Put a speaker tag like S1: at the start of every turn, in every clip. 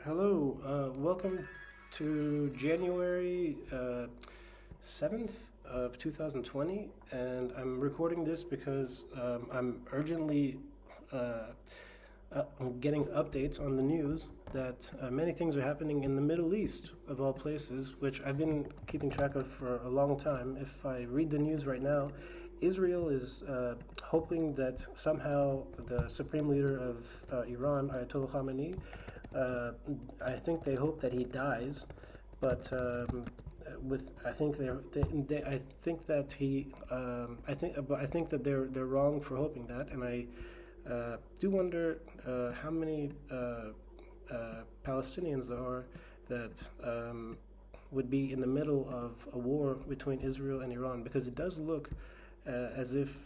S1: Hello, welcome to January 7th of 2020, and I'm recording this because I'm urgently uh, getting updates on the news that many things are happening in the Middle East, of all places, which I've been keeping track of for a long time. If I read the news right now, Israel is hoping that somehow the supreme leader of Iran, Ayatollah Khamenei, uh, I think they hope that he dies, but with I think I think that I think that they're wrong for hoping that, and I do wonder how many Palestinians there are that would be in the middle of a war between Israel and Iran, because it does look as if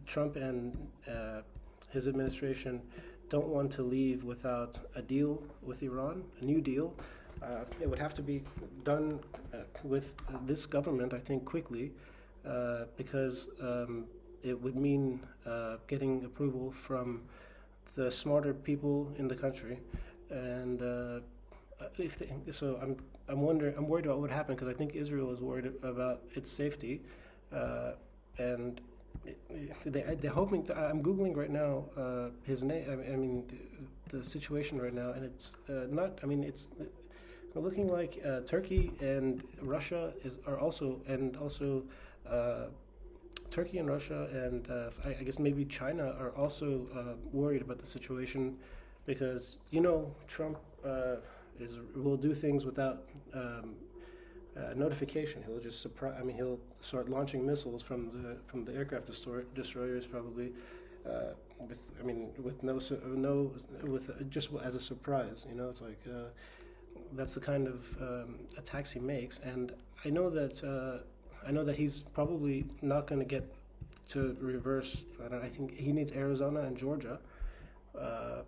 S1: Trump and his administration don't want to leave without a deal with Iran, a new deal. It would have to be done with this government, I think, quickly, because it would mean getting approval from the smarter people in the country, and if they, so, I'm worried about what would happen because I think Israel is worried about its safety, and they're hoping to. I'm googling right now his name. I mean, the situation right now, and it's not. I mean, it's looking like Turkey and Russia are also, and also uh, Turkey and Russia, and I guess maybe China are also worried about the situation, because Trump is will do things without notification. He'll just surprise. I mean, he'll start launching missiles from the aircraft destroyers, probably. With I mean, with no with just as a surprise. It's like that's the kind of attacks he makes, and I know that he's probably not going to get to reverse. I think he needs Arizona and Georgia, uh,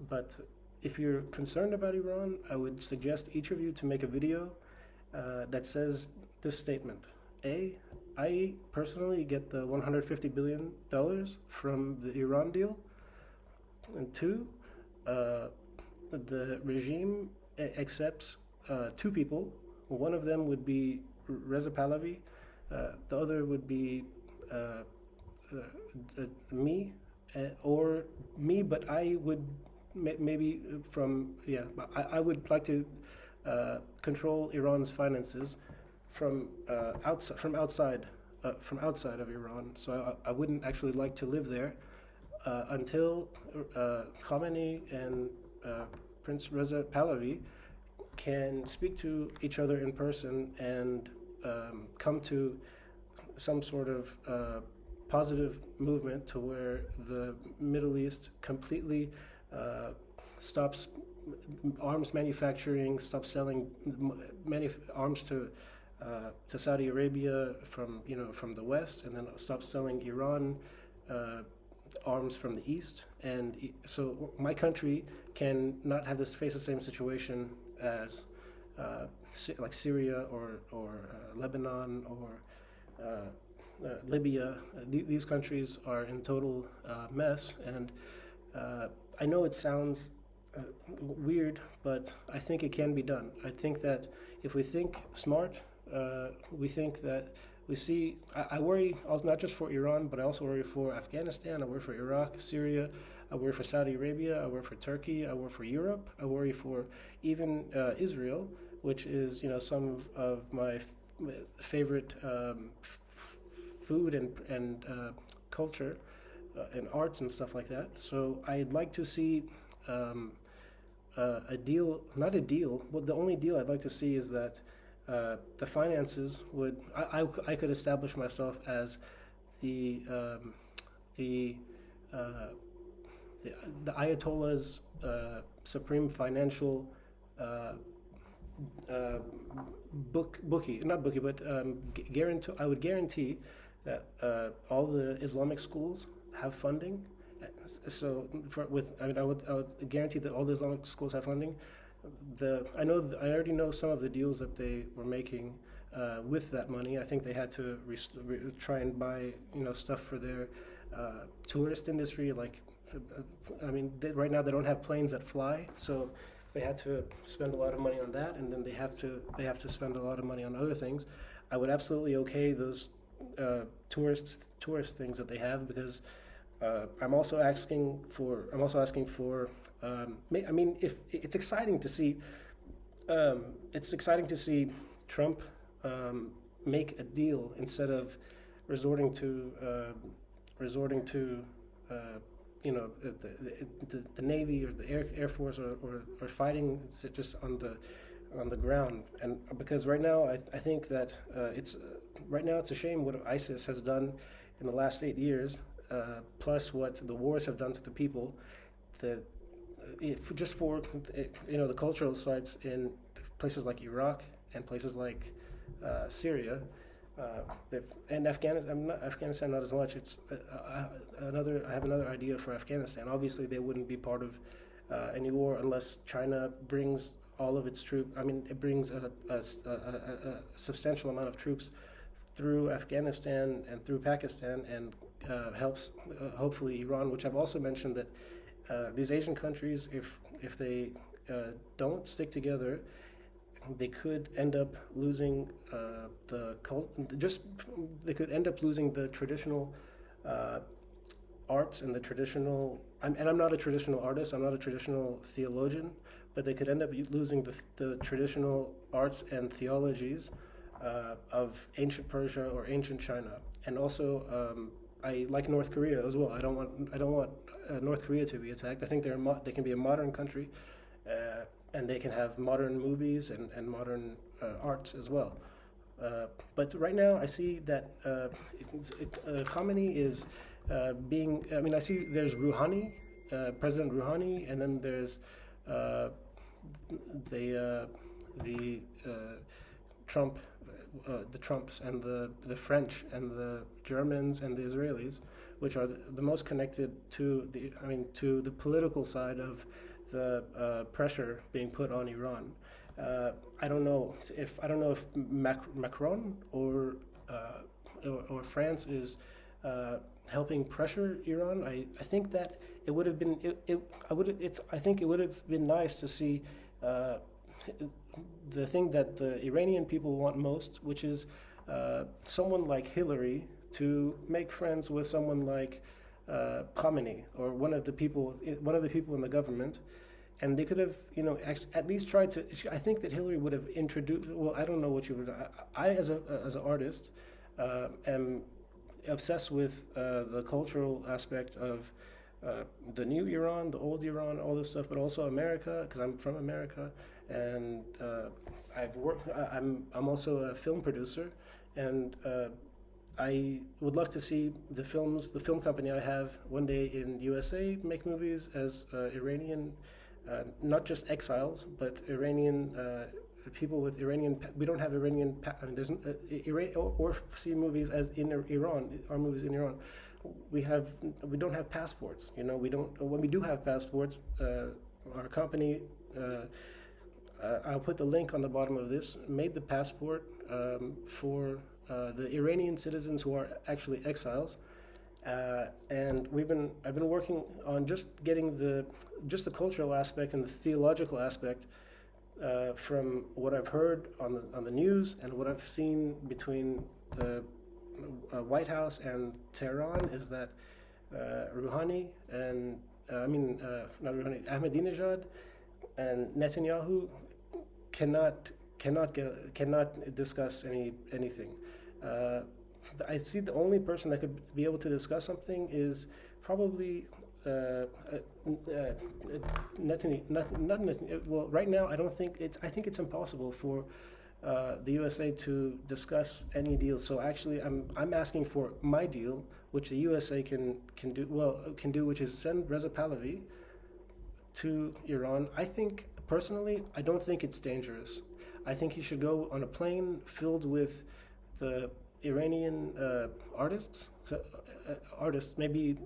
S1: but if you're concerned about Iran, I would suggest each of you to make a video that says this statement. I personally get the $150 billion from the Iran deal. And two, uh, the regime accepts two people. One of them would be Reza Pahlavi. The other would be uh, me, or me, but I would maybe from yeah. I would like to control Iran's finances from outside of Iran. So I wouldn't actually like to live there until Khamenei and Prince Reza Pahlavi can speak to each other in person and come to some sort of positive movement to where the Middle East completely stops arms manufacturing, stops selling arms to Saudi Arabia from the West, and then stops selling Iran arms from the East, and so my country can not have this face the same situation as like Syria or Lebanon or Libya. These countries are in total mess, and I know it sounds weird, but I think it can be done. I think that if we think smart, we think that we see. I worry not just for Iran, but I also worry for Afghanistan. I worry for Iraq, Syria. I worry for Saudi Arabia. I worry for Turkey. I worry for Europe. I worry for even Israel, which is some of my favorite food and culture and arts and stuff like that. So I'd like to see um, a deal, not a deal. Well, the only deal I'd like to see is that the finances would. I could establish myself as the um, the, uh, the Ayatollah's supreme financial uh, uh, bookie, not bookie, but guarantee. I would guarantee that all the Islamic schools have funding. So I would guarantee that all the Islamic schools have funding. I already know some of the deals that they were making with that money. I think they had to try and buy stuff for their tourist industry, like I mean, right now they don't have planes that fly, so they had to spend a lot of money on that, and then they have to spend a lot of money on other things. I would absolutely okay those tourist things that they have, because I'm also asking for. I mean, if it's exciting to see, it's exciting to see Trump make a deal instead of resorting to resorting to uh, the Navy or the Air Force, or fighting just on the ground. And because right now I think that it's right now it's a shame what ISIS has done in the last 8 years, plus what the wars have done to the people. The just for the cultural sites in places like Iraq and places like Syria, and Afghanistan. Afghanistan not as much. It's another. I have another idea for Afghanistan. Obviously, they wouldn't be part of any war unless China brings all of its troops. I mean, it brings a substantial amount of troops through Afghanistan and through Pakistan, and helps hopefully Iran, which I've also mentioned that these Asian countries, if they don't stick together, they could end up losing they could end up losing the traditional arts and the traditional. And I'm not a traditional artist. I'm not a traditional theologian, but they could end up losing the traditional arts and theologies of ancient Persia or ancient China. And also, I like North Korea as well. I don't want North Korea to be attacked. I think they can be a modern country, and they can have modern movies and modern arts as well. But right now, I see that Khamenei is being. I mean, I see there's Rouhani, President Rouhani, and then there's the Trump, the Trumps, and the French, and the Germans, and the Israelis, which are the most connected to the political side of the pressure being put on Iran. I don't know if Macron or France is helping pressure Iran. I think that it would have been I think it would have been nice to see the thing that the Iranian people want most, which is someone like Hillary to make friends with someone like Khamenei, or one of the people in the government. And they could have, at least tried to. I think that Hillary would have introduced. Well, I don't know what you would. I as an artist, am obsessed with the cultural aspect of the new Iran, the old Iran, all this stuff, but also America, because I'm from America, and I've worked. I'm also a film producer, and I would love to see the film company I have one day in USA make movies as Iranian. Not just exiles, but Iranian people with Iranian. We don't have Iranian. There's or see movies as in Iran. Our movies in Iran. We don't have passports. We don't. When we do have passports, our company. I'll put the link on the bottom of this. Made the passport for the Iranian citizens who are actually exiles. And I've been working on just getting the cultural aspect and the theological aspect from what I've heard on the news and what I've seen between the White House and Tehran, is that Rouhani and not Rouhani, Ahmadinejad and Netanyahu cannot discuss anything. I see the only person that could be able to discuss something is probably Netanyahu. Well, right now I don't think it's. I think it's impossible for the USA to discuss any deal. So actually, I'm asking for my deal, which the USA can do, which is send Reza Pahlavi to Iran. I think personally, I don't think it's dangerous. I think he should go on a plane filled with the Iranian artists, maybe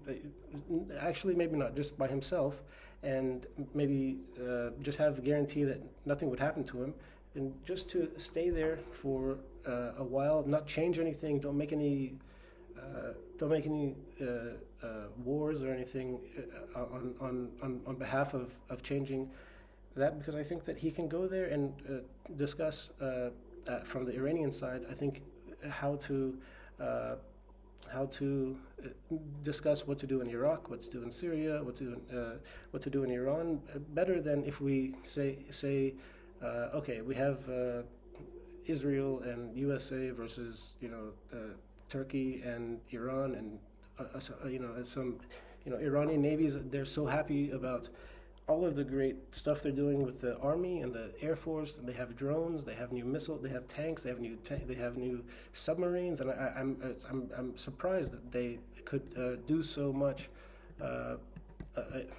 S1: actually maybe not, just by himself, and maybe just have a guarantee that nothing would happen to him, and just to stay there for a while, not change anything, don't make any don't make any wars or anything on behalf of changing that, because I think that he can go there and discuss from the Iranian side, I think, how to uh, discuss what to do in Iraq, what to do in Syria, what to do in Iran, better than if we say okay, we have Israel and USA versus Turkey and Iran, and some Iranian navies. They're so happy about all of the great stuff they're doing with the army and the air force. And they have drones, they have new missiles, they have tanks, they have new submarines, and I'm surprised that they could do so much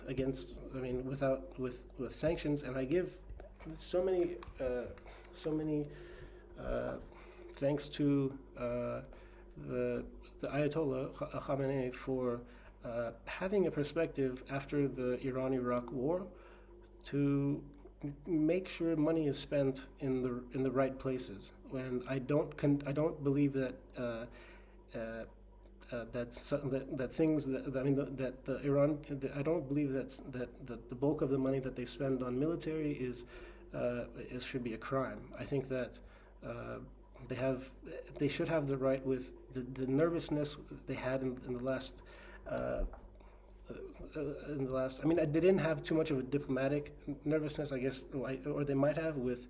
S1: against. I mean, with sanctions. And I give so many thanks to the Ayatollah Khamenei for having a perspective after the Iran-Iraq war to make sure money is spent in the right places. When I don't believe that that things that I mean that the Iran I don't believe that the bulk of the money that they spend on military is should be a crime. I think that they should have the right, with the nervousness they had in the last. I mean, they didn't have too much of a diplomatic nervousness, I guess, or they might have with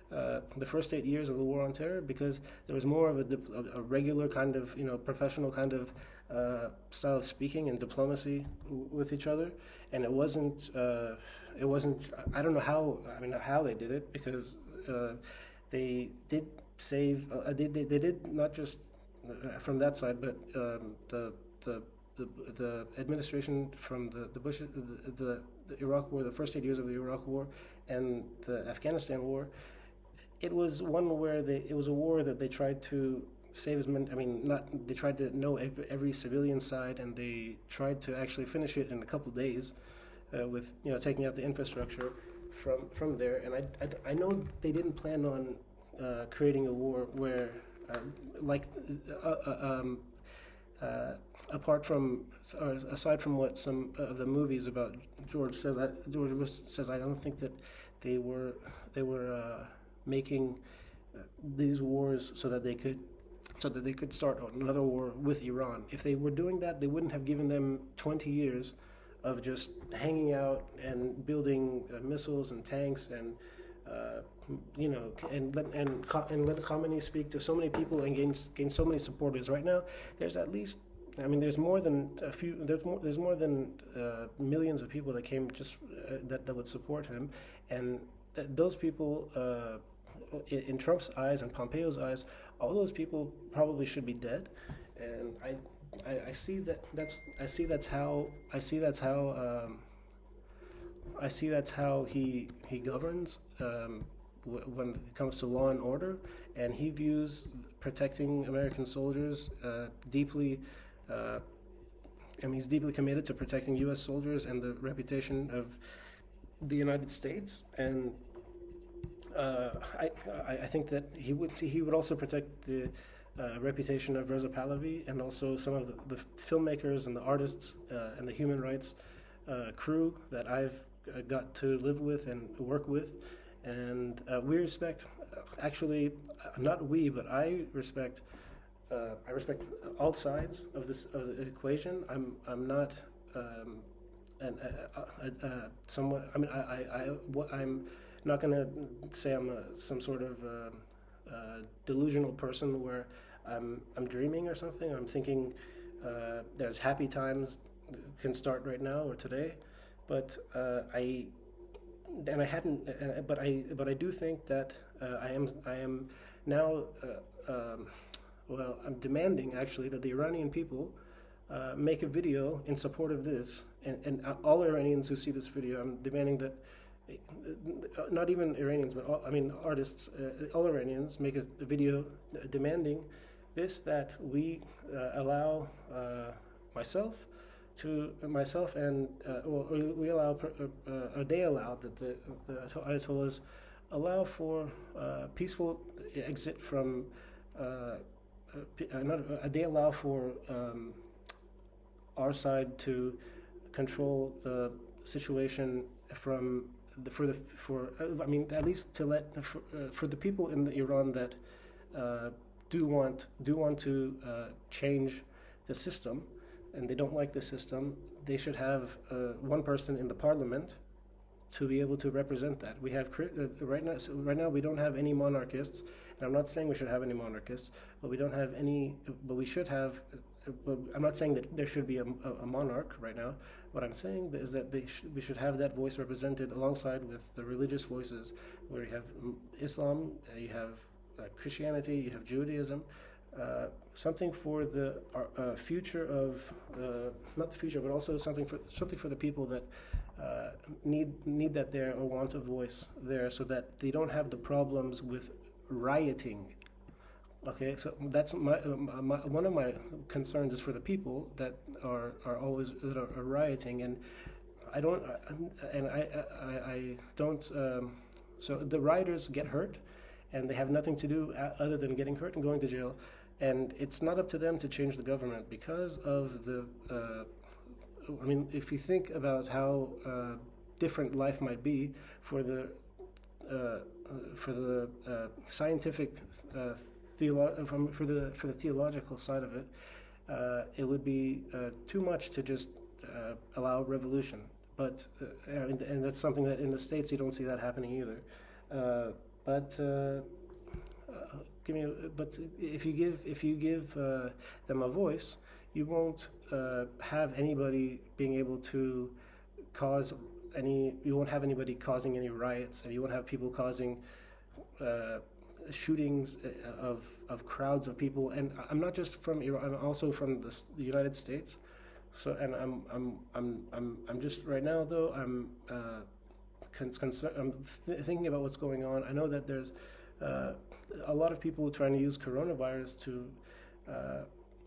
S1: the first 8 years of the war on terror, because there was more of a regular kind of, professional kind of style of speaking and diplomacy with each other, and it wasn't. I don't know how. I mean, how they did it, because they did save. They did not just from that side, but the administration from the Bush, the Iraq War, the first 8 years of the Iraq War, and the Afghanistan War. It was one where it was a war that they tried to save as many. I mean, not they tried to know every civilian side, and they tried to actually finish it in a couple of days, with taking out the infrastructure from there. And I know they didn't plan on creating a war where aside from what some of the movies about George Bush says, I don't think that they were making these wars so that they could start another war with Iran. If they were doing that, they wouldn't have given them 20 years of just hanging out and building missiles and tanks and and let Khamenei speak to so many people and gain so many supporters. Right now, there's at least. I mean, there's more than a few. There's more than millions of people that came just that would support him, and those people, in Trump's eyes and Pompeo's eyes, all those people probably should be dead. And I see that's how he governs when it comes to law and order, and he views protecting American soldiers deeply. He's deeply committed to protecting U.S. soldiers and the reputation of the United States. And I think that he would also protect the reputation of Reza Pahlavi, and also some of the filmmakers and the artists and the human rights crew that I've got to live with and work with. And we respect, actually, not we, but I respect all sides of the equation. I'm not somewhat. I mean, I'm not going to say I'm some sort of delusional person where I'm dreaming or something. I'm thinking there's happy times can start right now or today, but I do think that I am now. I'm demanding, actually, that the Iranian people make a video in support of this, and all Iranians who see this video, I'm demanding that, not even Iranians, but artists, all Iranians make a video demanding this, that we allow myself and we allow, or they allow, that the Ayatollahs allow for peaceful exit from not, they allow for our side to control the situation from I mean, at least to let for the people in Iran that uh, do want to change the system, and they don't like the system. They should have one person in the parliament to be able to represent that. We have right now we don't have any monarchists, and I'm not saying we should have any monarchists, but we don't have any. But we should have. But I'm not saying that there should be a monarch right now. What I'm saying is that we should have that voice represented alongside with the religious voices, where you have Islam, you have Christianity, you have Judaism. Something for the future of not the future, but also something for the people that need that there or want a voice there, so that they don't have the problems with rioting. Okay, so that's one of my concerns is for the people that are always that are rioting, and I don't and I don't. So the rioters get hurt, and they have nothing to do other than getting hurt and going to jail, and it's not up to them to change the government because of the. I mean, if you think about how different life might be for the scientific for the theological side of it, it would be too much to just allow revolution. But and that's something that in the States you don't see that happening either. But but if you give them a voice, you won't have anybody being able to cause any. You won't have anybody causing any riots, and you won't have people causing shootings of crowds of people. And I'm not just from Iran; I'm also from the United States. So, and I'm just right now though I'm thinking about what's going on. I know that there's a lot of people trying to use coronavirus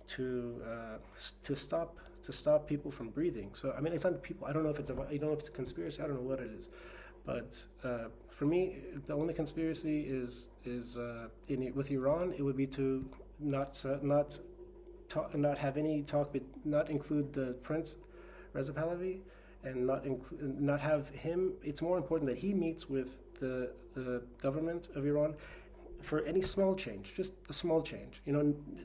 S1: to stop people from breathing. So I mean, it's not people. I don't know if it's a conspiracy. I don't know what it is, but for me, the only conspiracy is with Iran. It would be to not have any talk, not include the Prince Reza Pahlavi, and not have him. It's more important that he meets with the government of Iran for any small change, just a small change.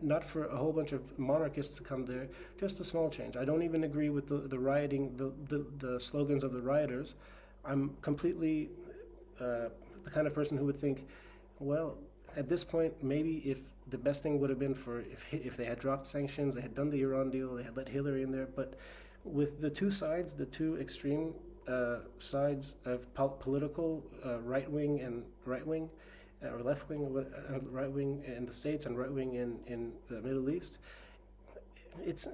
S1: Not for a whole bunch of monarchists to come there, just a small change. I don't even agree with the rioting, the slogans of the rioters. I'm completely the kind of person who would think, well, at this point, maybe if the best thing would have been if they had dropped sanctions, they had done the Iran deal, they had let Hillary in there. But with the two sides, the two extreme sides of political, right wing and right wing, or left wing, right wing in the States and right wing in the Middle East, it's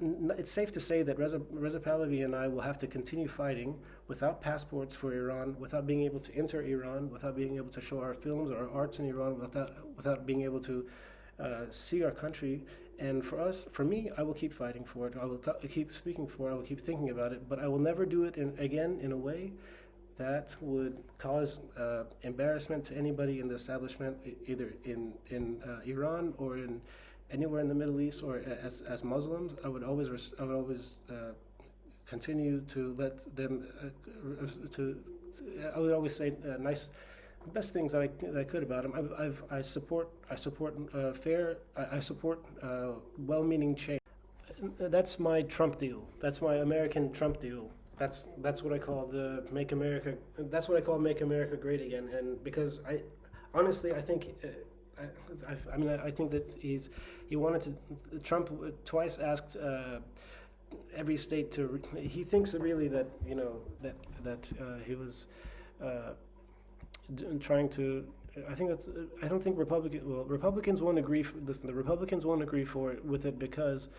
S1: safe to say that Reza Pahlavi and I will have to continue fighting without passports for Iran, without being able to enter Iran, without being able to show our films or our arts in Iran, without being able to see our country. And for me, I will keep fighting for it. I will keep speaking for it. I will keep thinking about it. But I will never do it in a way that would cause embarrassment to anybody in the establishment, either in Iran or in anywhere in the Middle East, or as Muslims. I would always continue to let them I would always say nice, best things that I could about them. I support fair. I support well-meaning change. That's my Trump deal. That's my American Trump deal. That's what I call Make America. That's what I call Make America Great Again. And because I think. I think that he wanted to. Trump twice asked every state to. He thinks really that that he was trying to. I don't think Republicans won't agree. Listen, the Republicans won't agree with it because.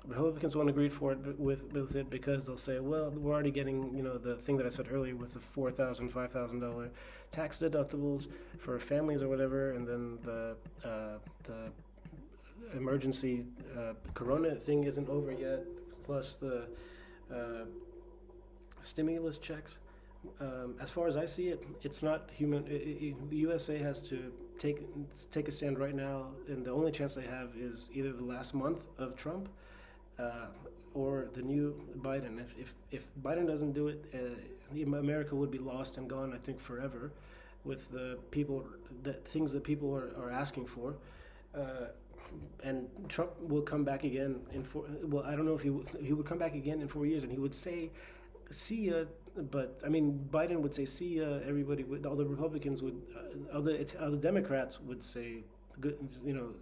S1: Republicans won't agree with it because they'll say, well, we're already getting, the thing that I said earlier with the $4,000, $5,000 tax deductibles for families or whatever, and then the emergency corona thing isn't over yet, plus the stimulus checks. as far as I see it, it's not human. The USA has to take take a stand right now, and the only chance they have is either the last month of Trump uh, or the new Biden. If Biden doesn't do it, America would be lost and gone. I think forever, with the people that things that people are asking for. Uh, and Trump will come back again in four. Well, I don't know if he would come back again in 4 years, and he would say, "See ya." But I mean, Biden would say, "See ya." Everybody would, all the Republicans would, all the Democrats would say, "Good," you know.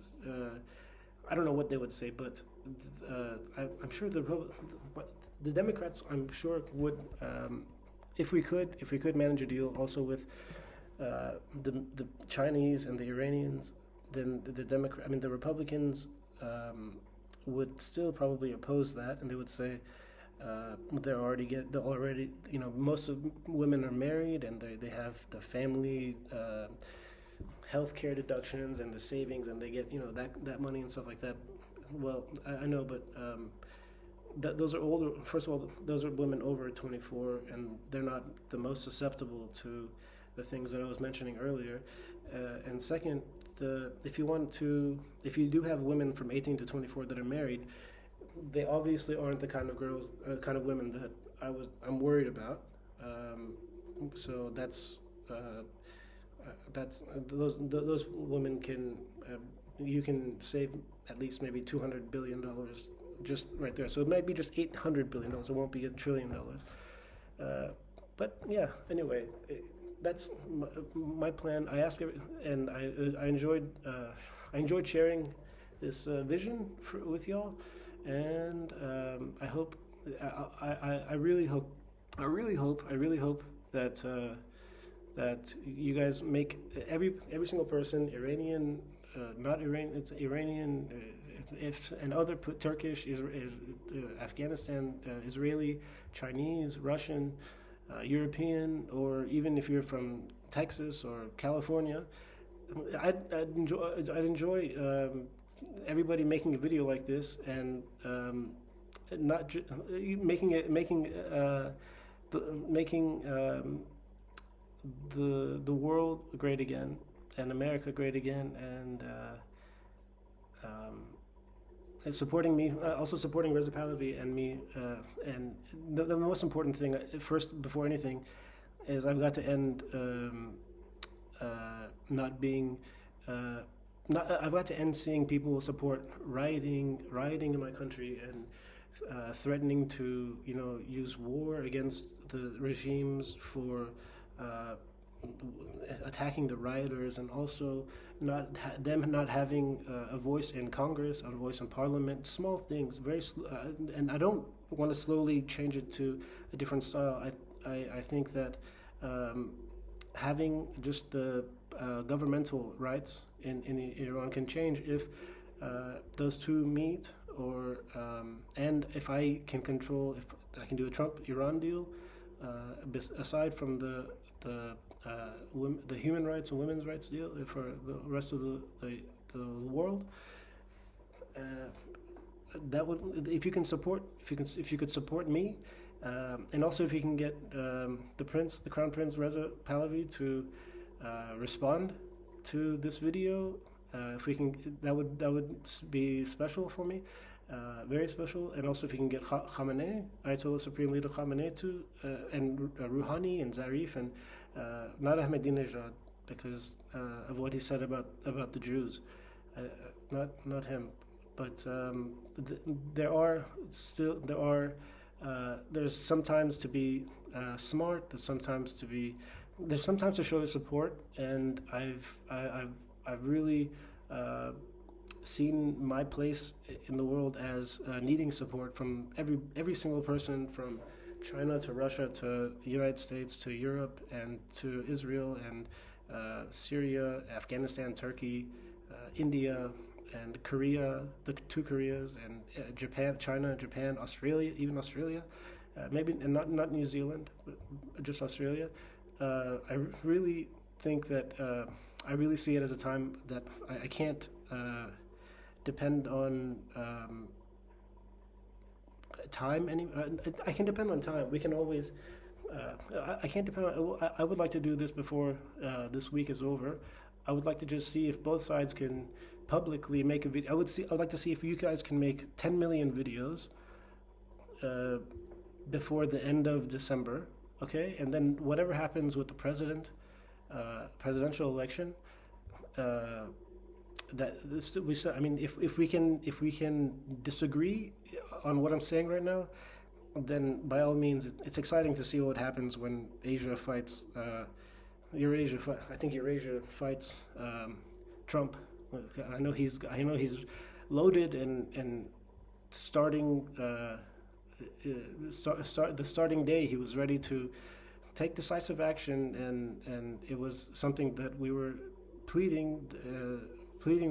S1: I don't know what they would say, but I'm sure the Democrats, I'm sure would, if we could manage a deal also with the Chinese and the Iranians, then the Republicans would still probably oppose that, and they would say most of women are married and they have the family health care deductions and the savings, and they get that money and stuff like that. Well, I know, but those are older. First of all, those are women over 24, and they're not the most susceptible to the things that I was mentioning earlier. And second, if you do have women from 18 to 24 that are married, they obviously aren't the kind of women that I'm worried about. So those women can you can save at least maybe $200 billion just right there. So it might be just $800 billion. It won't be $1 trillion. But yeah, anyway, that's my plan. I asked, and I enjoyed sharing this vision with y'all, and I hope, I really hope that that you guys make every single person, Iranian, not Iranian, it's Iranian, and other Turkish, Afghanistan, Israeli, Chinese, Russian, European, or even if you're from Texas or California, I'd enjoy everybody making a video like this, and not making the world great again, and America great again, and supporting me, also supporting Reza Pahlavi and me, and the most important thing, first before anything, is I've got to end not being. I've got to end seeing people support rioting in my country, and threatening to use war against the regimes for attacking the rioters, and also them not having a voice in Congress, a voice in Parliament. Small things, and I don't want to slowly change it to a different style. I think that having just the governmental rights in Iran can change if those two meet, or and if I can do a Trump-Iran deal, aside from the human rights and women's rights deal for the rest of the world. That would, if you could support me, and also if you can get the Crown Prince Reza Pahlavi to respond to this video, if we can, that would be special for me, very special. And also if you can get Khamenei, Ayatollah Supreme Leader Khamenei, to and Rouhani and Zarif, and not Ahmadinejad, because of what he said about the Jews, not him. But there's sometimes to be smart. There's sometimes to show support, and I've really seen my place in the world as needing support from every single person, from China to Russia to the United States to Europe and to Israel and Syria, Afghanistan, Turkey, India, and Korea, the two Koreas, and Japan, China, Japan, Australia, even Australia, maybe, and not New Zealand, but just Australia. I really think that I really see it as a time that I can't depend on time. I can depend on time. We can always I can't depend on. I would like to do this before this week is over. I would like to just see if both sides can publicly make a video. I'd like to see if you guys can make 10 million videos uh, before the end of December. Okay, and then whatever happens with the presidential election, uh, that this we I mean, if we can disagree on what I'm saying right now, then by all means, it's exciting to see what happens when Asia fights Eurasia. I think Eurasia fights Trump. I know he's loaded and starting the starting day he was ready to take decisive action, and it was something that we were pleading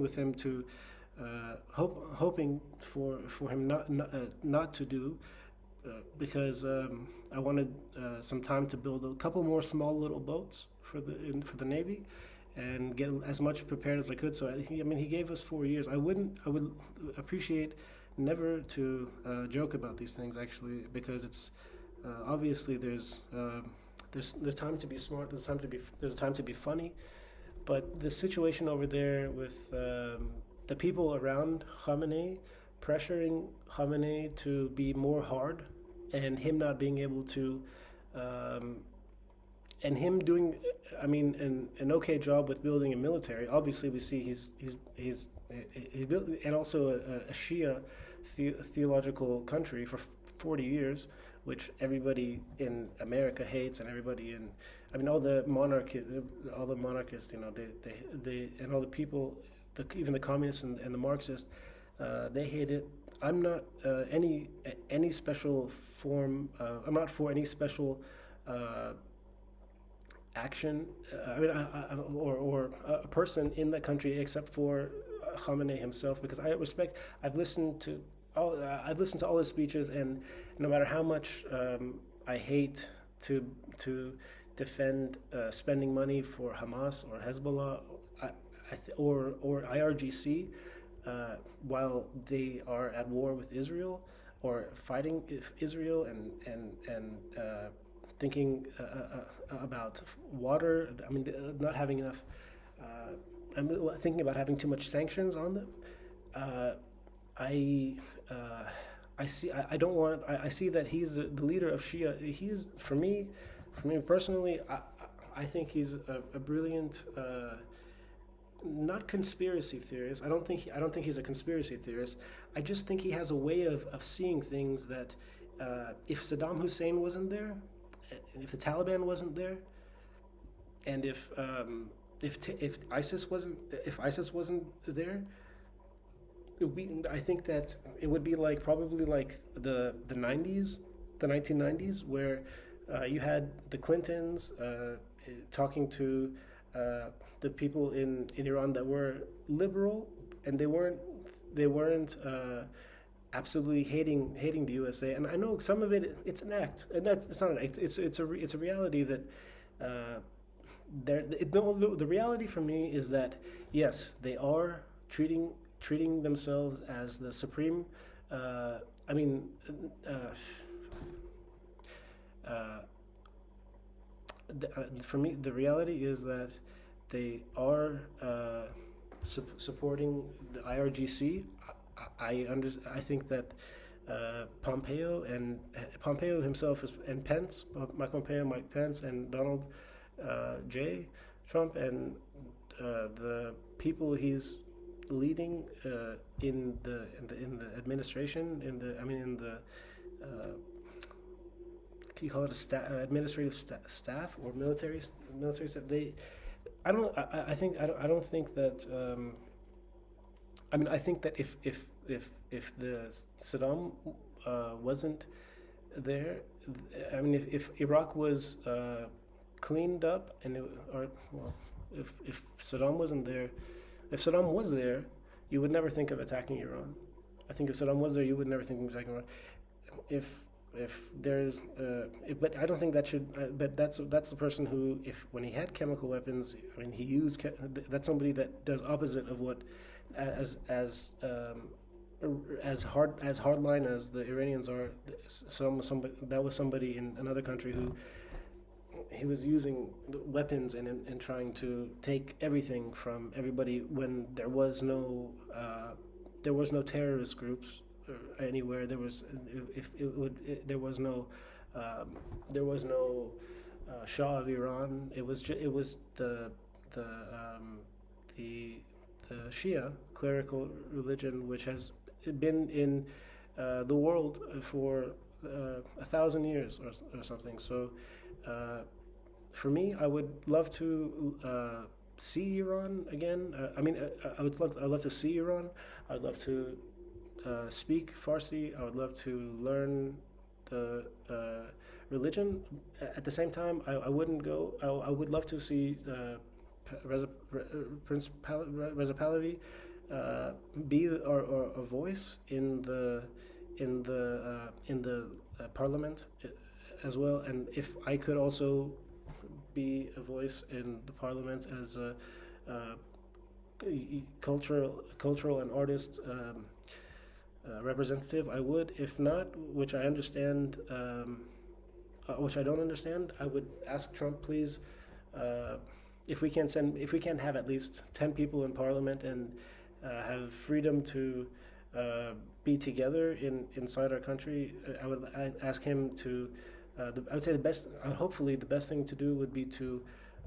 S1: with him to hoping for him not to do, because I wanted some time to build a couple more small little boats for the Navy and get as much prepared as I could. So he gave us 4 years. I would appreciate never to joke about these things, actually, because it's obviously there's time to be smart, there's time to be funny, but the situation over there with the people around Khamenei pressuring Khamenei to be more hard, and him not being able to, and him doing, an okay job with building a military. Obviously, we see he built, and also a Shia theological country for 40 years, which everybody in America hates, and everybody all the monarchists, they and all the people, even the communists and the Marxists, they hate it. I'm not any special form. I'm not for any special action. Or a person in that country, except for Khamenei himself, because I've listened to all his speeches, and no matter how much I hate to defend spending money for Hamas or Hezbollah or IRGC, while they are at war with Israel or fighting Israel and thinking about water. Not having enough. I'm thinking about having too much sanctions on them. I see. I don't want. I see that he's the leader of Shia. He's for me personally. I think he's a brilliant, not conspiracy theorist. I don't think he's a conspiracy theorist. I just think he has a way of seeing things that, if Saddam Hussein wasn't there, if the Taliban wasn't there, and if ISIS wasn't there, I think that it would be probably like the 90s, the 1990s, where you had the Clintons talking to the people in Iran that were liberal, and they weren't absolutely hating the USA. And I know some of it's an act, and it's not an act. It's a reality that the reality for me is that yes, they are treating themselves as the supreme. For me, the reality is that they are supporting the IRGC. I think that Pompeo himself and Pence, Mike Pence, and Donald J. Trump, and the people he's leading in the administration, can you call it administrative staff or military staff? I don't think that. I think that if the Saddam wasn't there, if Iraq was cleaned up, if Saddam wasn't there, if Saddam was there, you would never think of attacking Iran. I think if Saddam was there, you would never think of attacking Iran. But I don't think that should. But that's the person who, when he had chemical weapons, he used. That's somebody that does opposite of what, as hardline as the Iranians are. That was somebody in another country who he was using weapons and trying to take everything from everybody when there was no terrorist groups anywhere. There was if it would it, there was no Shah of Iran. It was the the the Shia clerical religion, which has been in the world for 1,000 years or something. So uh, for me, I would love to see Iran again. I'd love to see Iran. I'd love to speak Farsi. I would love to learn the religion. At the same time, I wouldn't go. I would love to see Reza, Reza Pahlavi be or a voice in the parliament as well. And if I could also be a voice in the parliament as a cultural and artist representative, I would. If not, which I understand, which I don't understand, I would ask Trump, please, uh, if we can have at least 10 people in parliament and have freedom to be together inside our country. I ask him to. I would say the best. Hopefully, the best thing to do would be to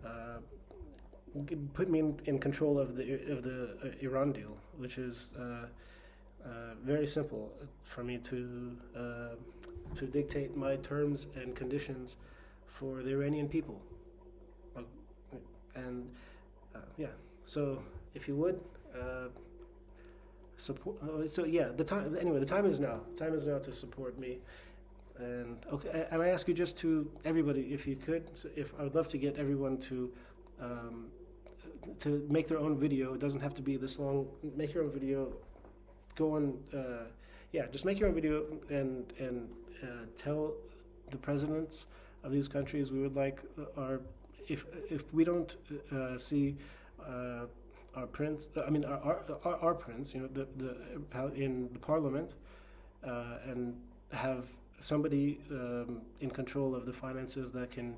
S1: uh, put me in control of the Iran deal, which is very simple for me to dictate my terms and conditions for the Iranian people. Uh, And yeah, so if you would support. So yeah, the time. Anyway, the time is now. The time is now to support me. And okay, and I ask you just to everybody, if you could, so if I would love to get everyone um, to make their own video. It doesn't have to be this long. Make your own video. Go on. Yeah, just make your own video and tell the presidents of these countries we would like our if we don't see our prince, I mean our prince, the in the parliament, and have somebody in control of the finances that can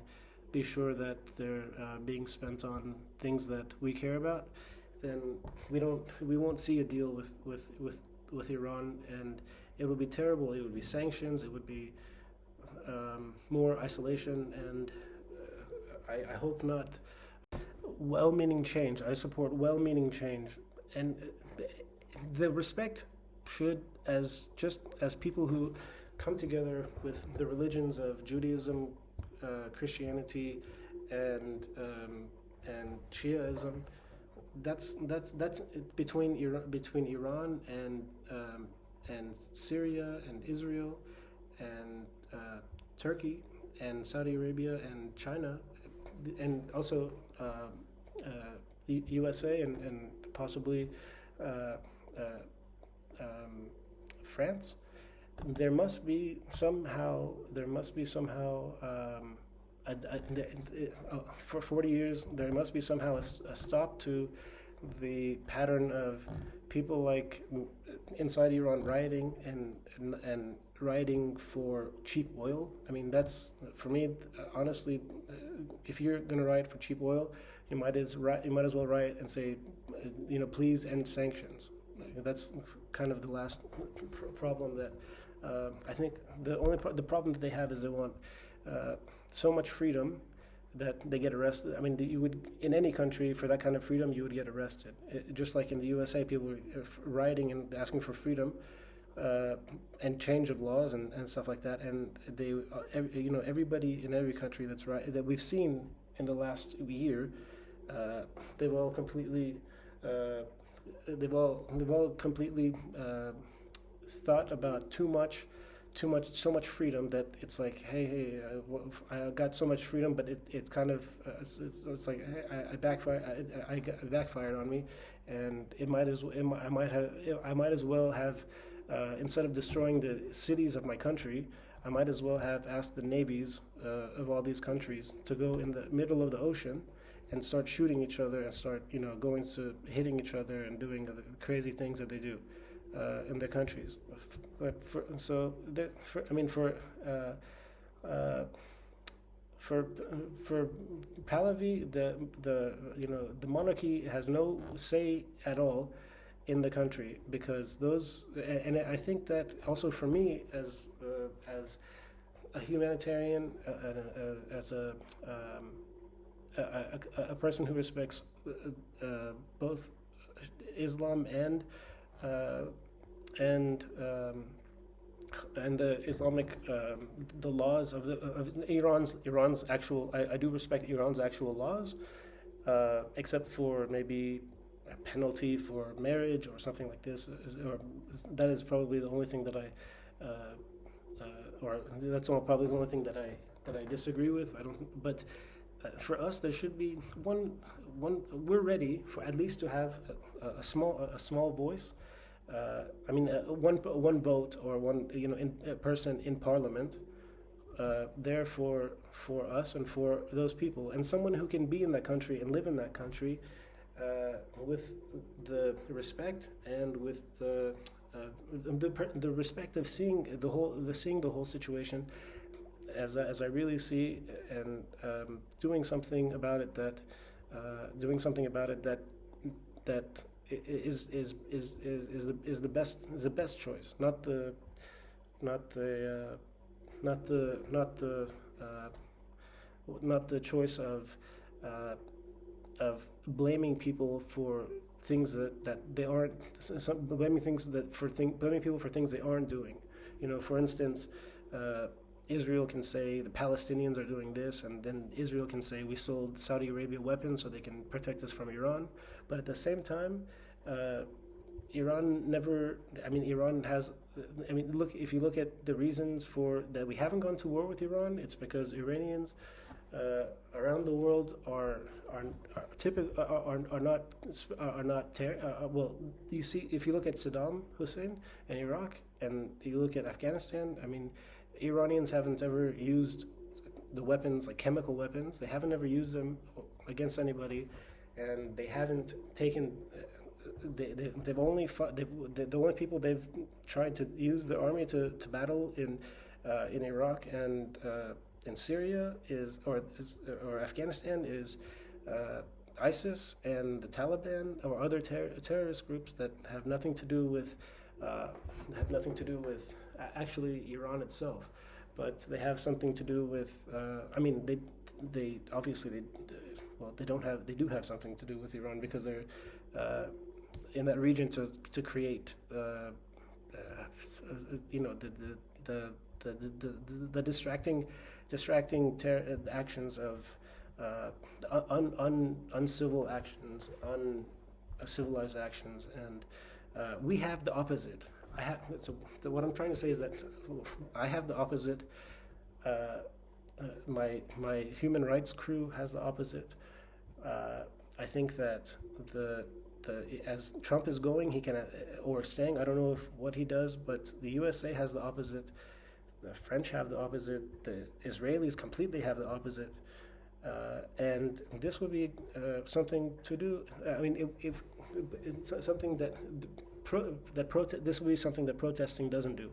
S1: be sure that they're being spent on things that we care about, then we won't see a deal with Iran, and it would be terrible. It would be sanctions. It would be more isolation, and I hope not. Well-meaning change. I support well-meaning change, and the respect should, as people who come together with the religions of Judaism, Christianity, and Shiaism. That's between Iran and Syria and Israel and Turkey and Saudi Arabia and China, and also USA and possibly uh, France. There must be somehow. For 40 years, there must be somehow a stop to the pattern of people like inside Iran rioting and rioting for cheap oil. I mean, that's for me. Honestly, if you're going to riot for cheap oil, you might as well riot and say, please end sanctions. That's kind of the last problem that I think the problem that they have is they want so much freedom that they get arrested. I mean, you would in any country for that kind of freedom you would get arrested. Just like in the USA, people were rioting and asking for freedom and change of laws and stuff like that. And they, everybody in every country that we've seen in the last year, they've all completely thought about so much freedom that it's like, hey, I got so much freedom, but it kind of it's like, hey, I backfired on me, and I might as well have instead of destroying the cities of my country, I might as well have asked the navies of all these countries to go in the middle of the ocean and start shooting each other and start going to hitting each other and doing the crazy things that they do in their countries. But for Pahlavi, the monarchy has no say at all in the country, because those, and I think that also for me as a humanitarian, as a person who respects both Islam uh, and um, and the Islamic the laws of Iran's actual. I do respect Iran's actual laws, except for maybe a penalty for marriage or something like this, or that is probably the only thing that or that's probably the only thing that I disagree with. I don't, but for us, there should be one. We're ready for at least to have a small voice. I mean, one vote or one a person in parliament, there for us and for those people, and someone who can be in that country and live in that country with the respect and with the respect of seeing the whole situation as I really see, and doing something about it that is the best choice, not the not the not the not the not the choice of blaming people for things that they aren't, blaming people for things they aren't doing. For instance, Israel can say the Palestinians are doing this, and then Israel can say we sold Saudi Arabia weapons so they can protect us from Iran. But at the same time, Iran never. I mean, Iran has. I mean, look. If you look at the reasons for that we haven't gone to war with Iran, it's because Iranians around the world are not well. You see, if you look at Saddam Hussein and Iraq, and you look at Afghanistan, I mean, Iranians haven't ever used the weapons, like chemical weapons. They haven't ever used them against anybody, and they haven't taken. They've only fought. The only people they've tried to use the army to battle in Iraq and in Syria or Afghanistan is ISIS and the Taliban, or other terrorist groups that have nothing to do with actually Iran itself, but they have something to do with. I mean, they obviously they do have something to do with Iran, because they're in that region to create the distracting actions of uncivil actions, uncivilized actions, and we have the opposite. What I'm trying to say is that I have the opposite. My human rights crew has the opposite. I think that as Trump is going, he can, or staying, I don't know what he does, but the USA has the opposite. The French have the opposite. The Israelis completely have the opposite. And this would be something to do. I mean, if it's something this would be something that protesting doesn't do.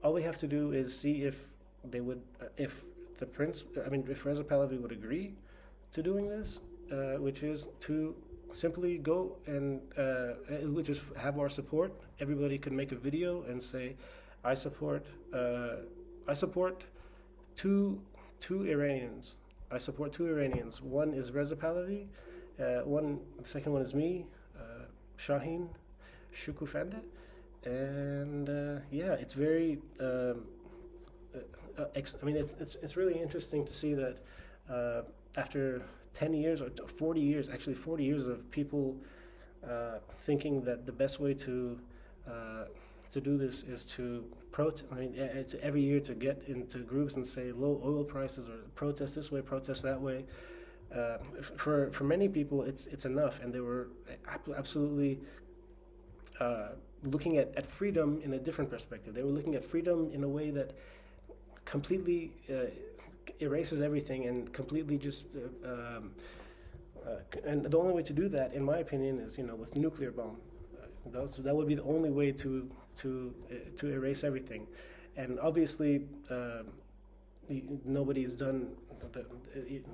S1: All we have to do is see if they would, if Reza Pahlavi would agree to doing this, which is to simply go and which is have our support. Everybody could make a video and say, I support two Iranians. I support two Iranians. One is Reza Pahlavi. The second one is me, Shaheen Shukufanda. And it's very. It's really interesting to see that after 10 years or 40 years, actually 40 years of people thinking that the best way to do this is to protest. I mean, every year to get into groups and say low oil prices, or protest this way, protest that way. For many people, it's enough, and they were absolutely looking at freedom in a different perspective. They were looking at freedom in a way that completely erases everything and completely just. And the only way to do that, in my opinion, is with nuclear bomb. That would be the only way to erase everything. And obviously, nobody's done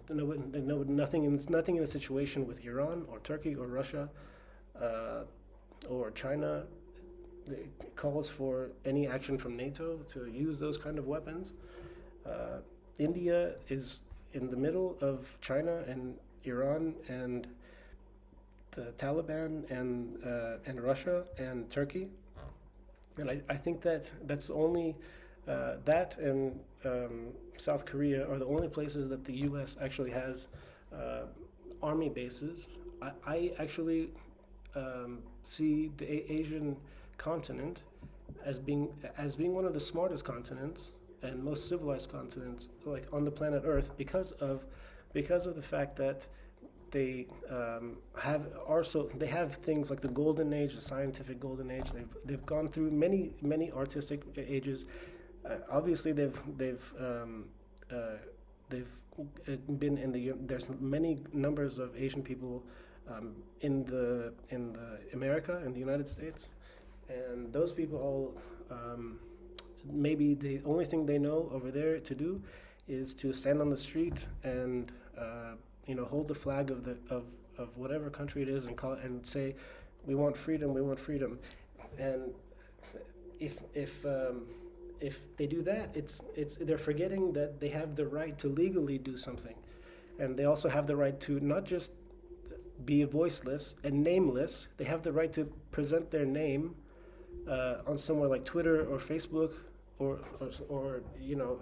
S1: nothing in the situation with Iran or Turkey or Russia uh, or China calls for any action from NATO to use those kind of weapons. Uh, India is in the middle of China and Iran and the Taliban and Russia and Turkey, and I think that that's only that and South Korea are the only places that the U.S. actually has uh, army bases. I actually see the Asian continent as being one of the smartest continents and most civilized continents like on the planet Earth because of the fact that they have things like the golden age, the scientific golden age. They've gone through many artistic ages. Obviously, they've been in the there's many numbers of Asian people in the America in the United States, and those people all maybe the only thing they know over there to do is to stand on the street and hold the flag of whatever country it is and call and say, we want freedom, and if they do that, it's they're forgetting that they have the right to legally do something, and they also have the right to not just be voiceless and nameless. They have the right to present their name on somewhere like Twitter or Facebook, or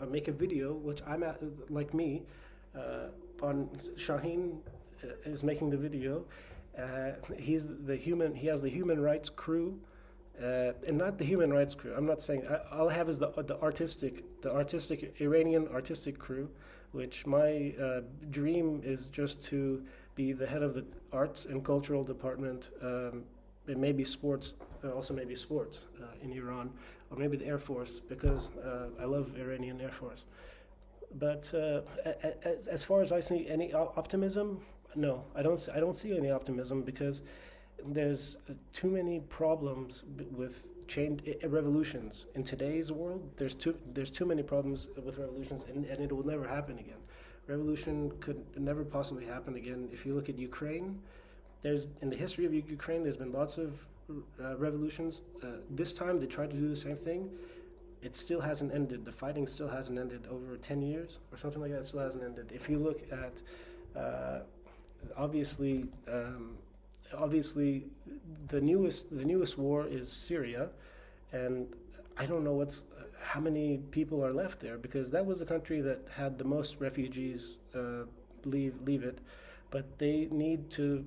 S1: make a video, which I'm at, like me, on Shaheen is making the video. He has the human rights crew, and not the human rights crew. I'm not saying all I have is the artistic Iranian artistic crew, which my dream is just to be the head of the arts and cultural department. It may be sports, also maybe sports in Iran, or maybe the Air Force, because I love Iranian Air Force. But as far as I see any optimism, no, I don't see any optimism because there's too many problems with revolutions in today's world. There's too many problems with revolutions, and it will never happen again. Revolution could never possibly happen again. If you look at Ukraine, there's in the history of Ukraine, there's been lots of revolutions. This time they tried to do the same thing. It still hasn't ended. The fighting still hasn't ended. Over 10 years or something like that, it still hasn't ended. If you look at obviously the newest war is Syria, and I don't know how many people are left there, because that was the country that had the most refugees leave it, but they need to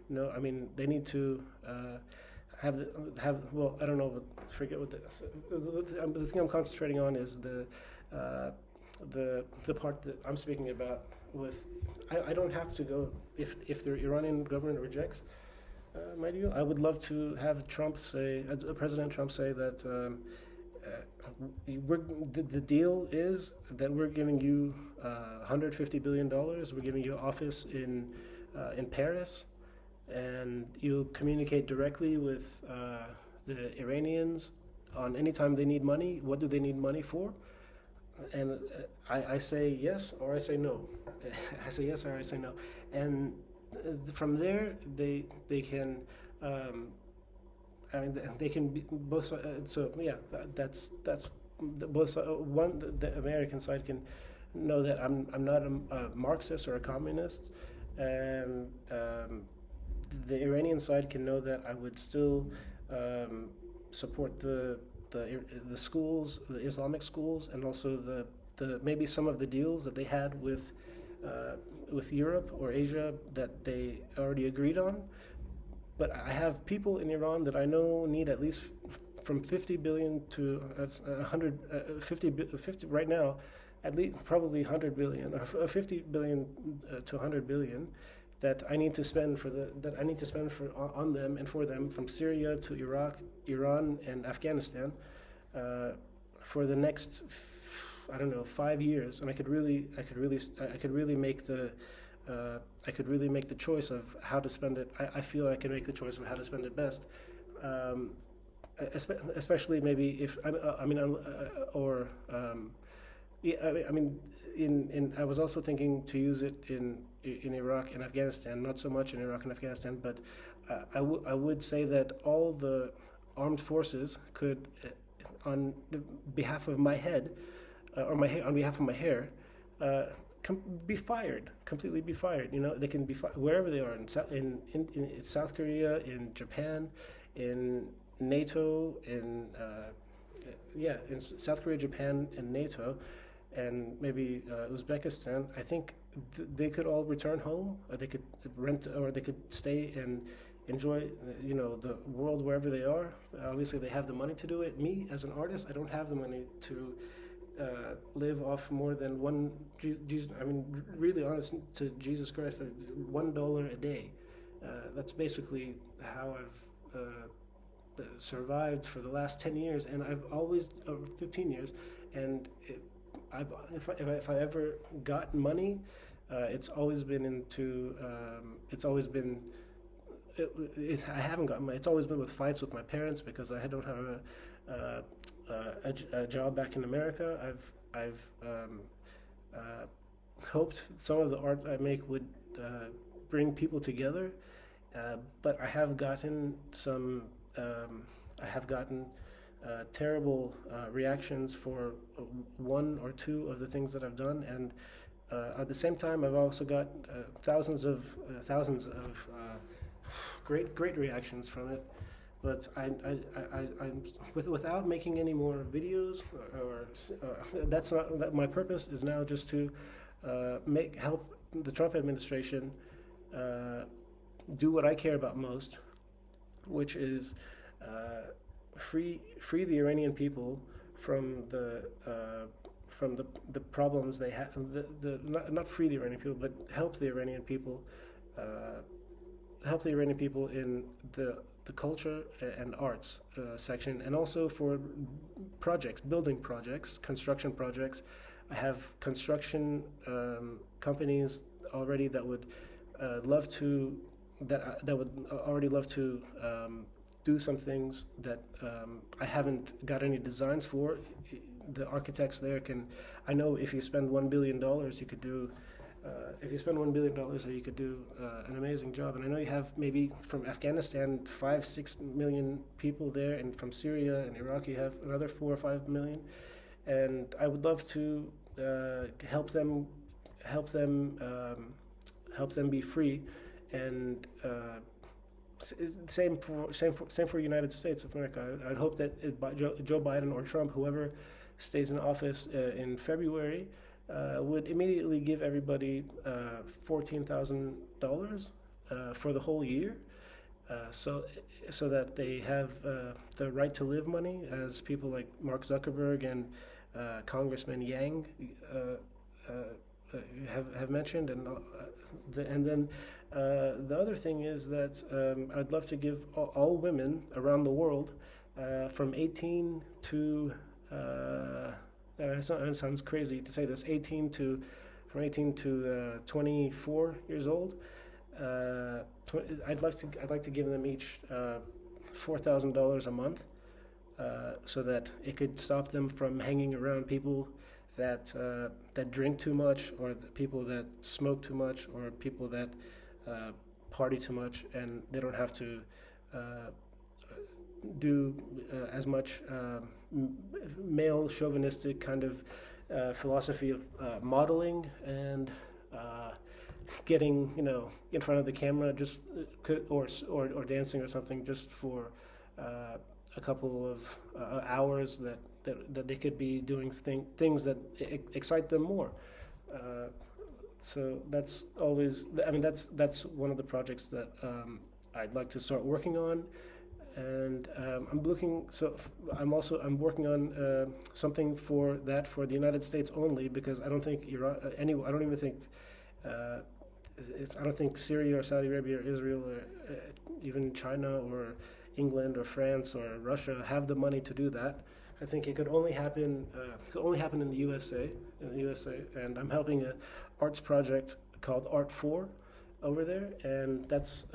S1: no, I mean they need to have well, I don't know, but forget what the thing I'm concentrating on is the part that I'm speaking about. With I don't have to go if the Iranian government rejects my deal. I would love to have President Trump say that the deal is that we're giving you $150 billion. We're giving you office in Paris, and you communicate directly with the Iranians on any time they need money. What do they need money for? And I say yes or I say no. I say yes or I say no, and from there they can. I mean, they can be both. So yeah, that's both. The American side can know that I'm not a Marxist or a communist, and the Iranian side can know that I would still support the schools, the Islamic schools, and also the maybe some of the deals that they had with Europe or Asia that they already agreed on. But I have people in Iran that I know need at least from 50 billion to 50 right now, at least probably 100 billion or 50 billion to 100 billion that I need to spend on them and for them, from Syria to Iraq, Iran, and Afghanistan for the next 5 years, and I could really make the choice of how to spend it. I feel I can make the choice of how to spend it best. especially maybe if I mean or yeah, I mean in I was also thinking to use it in Iraq and Afghanistan, not so much in Iraq and Afghanistan, but I would say that all the armed forces could, on behalf of my head, on behalf of my hair, uh, be fired, completely be fired. You know, they can be wherever they are in South Korea, in Japan, in NATO, in yeah, in South Korea, Japan, and NATO, and maybe Uzbekistan. I think they could all return home, or they could rent, or they could stay and enjoy, you know, the world wherever they are. Obviously, they have the money to do it. Me, as an artist, I don't have the money to live off more than one. I mean, really honest to Jesus Christ, $1 a day. That's basically how I've survived for the last 10 years, and I've always 15 years, and if I ever got money, it's always been into it's always been I haven't gotten money. It's always been with fights with my parents because I don't have a job back in America. I've hoped some of the art I make would bring people together, but I have gotten some. I have gotten terrible reactions for one or two of the things that I've done, and at the same time, I've also got thousands of great reactions from it. But I'm without making any more videos, or that's not that my purpose is now just to help the Trump administration do what I care about most, which is free the Iranian people from the problems they have. Not free the Iranian people, but help the Iranian people. Help the Iranian people in the culture and arts section, and also for projects, building projects, construction projects. I have construction companies already that would love to that would already love to do some things that I haven't got any designs for. The architects there can. I know if you spend $1 billion, you could do. If you spend $1 billion, you could do an amazing job. And I know you have maybe from Afghanistan 5-6 million people there, and from Syria and Iraq you have another 4 or 5 million. And I would love to help them be free. And same for United States of America. I'd hope that Joe Biden or Trump, whoever stays in office in February, would immediately give everybody $14,000 for the whole year, so that they have the right to live money, as people like Mark Zuckerberg and Congressman Yang have mentioned, and then the other thing is that I'd love to give all women around the world from 18 to it sounds crazy to say this. From 18 to 24 years old. I'd like to give them each $4,000 a month, so that it could stop them from hanging around people that drink too much, or the people that smoke too much, or people that party too much, and they don't have to do as much male chauvinistic kind of philosophy of modeling and getting, you know, in front of the camera just or dancing or something just for a couple of hours that they could be doing things that excite them more. So that's always, I mean, that's one of the projects that I'd like to start working on. And I'm working on something for the United States only, because I don't think Iran, I don't even think I don't think Syria or Saudi Arabia or Israel or even China or England or France or Russia have the money to do that. I think it could only happen in the USA, and I'm helping a arts project called Art4, over there, and that's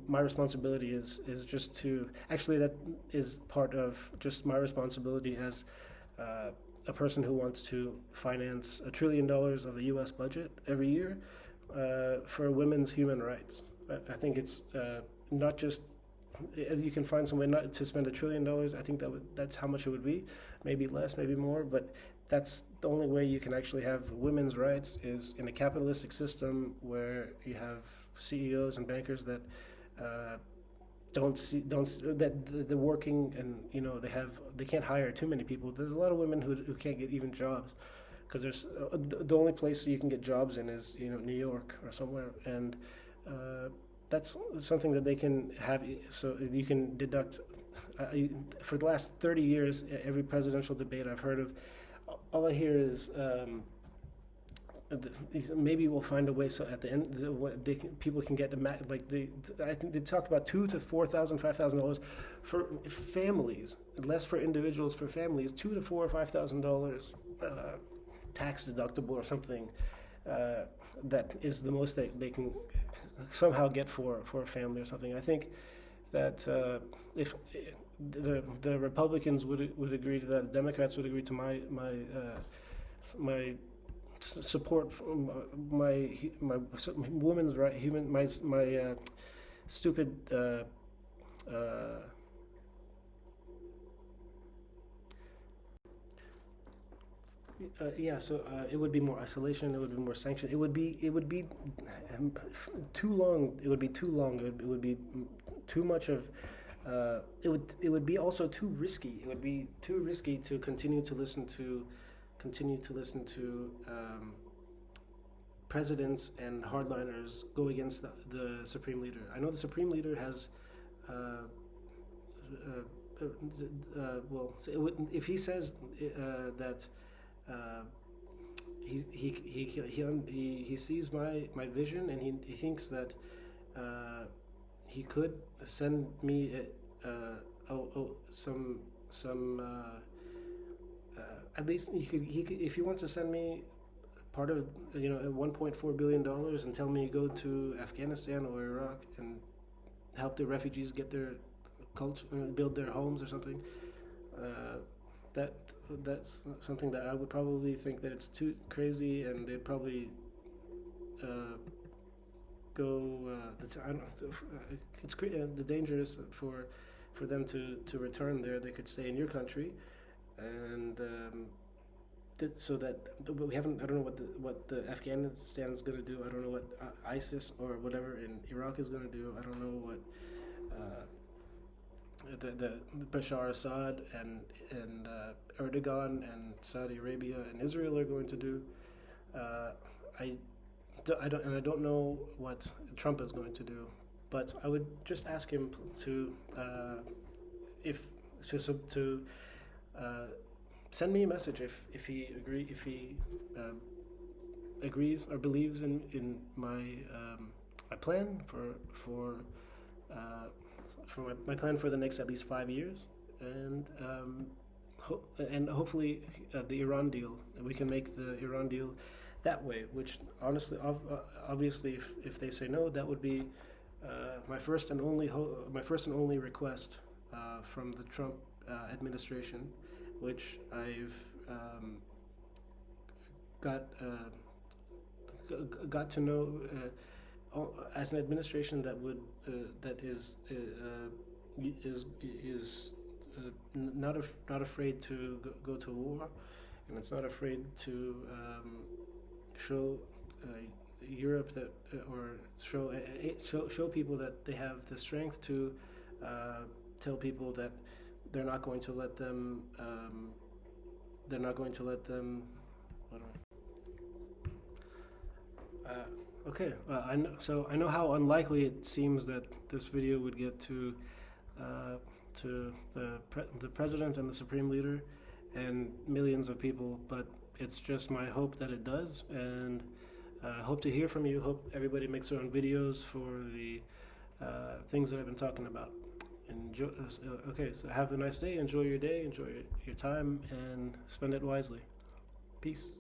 S1: my responsibility is just to actually that is part of just my responsibility as a person who wants to finance $1 trillion of the U.S. budget every year for women's human rights. I think it's not just you can find some way not to spend $1 trillion. I think that's how much it would be, maybe less, maybe more, but that's the only way you can actually have women's rights is in a capitalistic system where you have CEOs and bankers that they're working and they can't hire too many people. There's a lot of women who can't get even jobs because there's the only place you can get jobs in is New York or somewhere, and that's something that they can have. So you can deduct. For the last 30 years, every presidential debate I've heard of, all I hear is maybe we'll find a way so at the end people can get I think they talk about $2,000 to $4,000, $5,000 for families, less for individuals. For families, $2,000 to $4,000 or $5,000 tax deductible or something. That is the most they can somehow get for a family or something. I think that if the Republicans would agree to that, the Democrats would agree to my support for my women's right, my stupid so it would be more isolation. It would be more sanction. It would be too long. It would be too long. It would be too much of. It would be also too risky. It would be too risky to continue to listen to presidents and hardliners go against the supreme leader. I know the supreme leader has. If he says that. He sees my vision, and he thinks that he could send me some at least he could if he wants to send me part of $1.4 billion and tell me go to Afghanistan or Iraq and help the refugees get their culture, build their homes or something. That's something that I would probably think that it's too crazy, and they'd probably go. It's the danger is for them to return there. They could stay in your country, and so that. But we haven't. I don't know what the Afghanistan is going to do. I don't know what ISIS or whatever in Iraq is going to do. I don't know what. The Bashar Assad and Erdogan and Saudi Arabia and Israel are going to do. I don't know what Trump is going to do, but I would just ask him to send me a message if he agrees or believes in my my plan for my plan for the next at least 5 years, and hopefully the Iran deal. We can make the Iran deal that way. Which honestly, obviously, if they say no, that would be my first and only request from the Trump administration, which I've got to know. As an administration that would that is not afraid to go to war, and it's not afraid to show Europe that or show people that they have the strength to tell people that they're not going to let them. Okay, I know how unlikely it seems that this video would get to the president and the supreme leader and millions of people, but it's just my hope that it does, and hope to hear from you. Hope everybody makes their own videos for the things that I've been talking about. Okay, so have a nice day. Enjoy your day. Enjoy your time, and spend it wisely. Peace.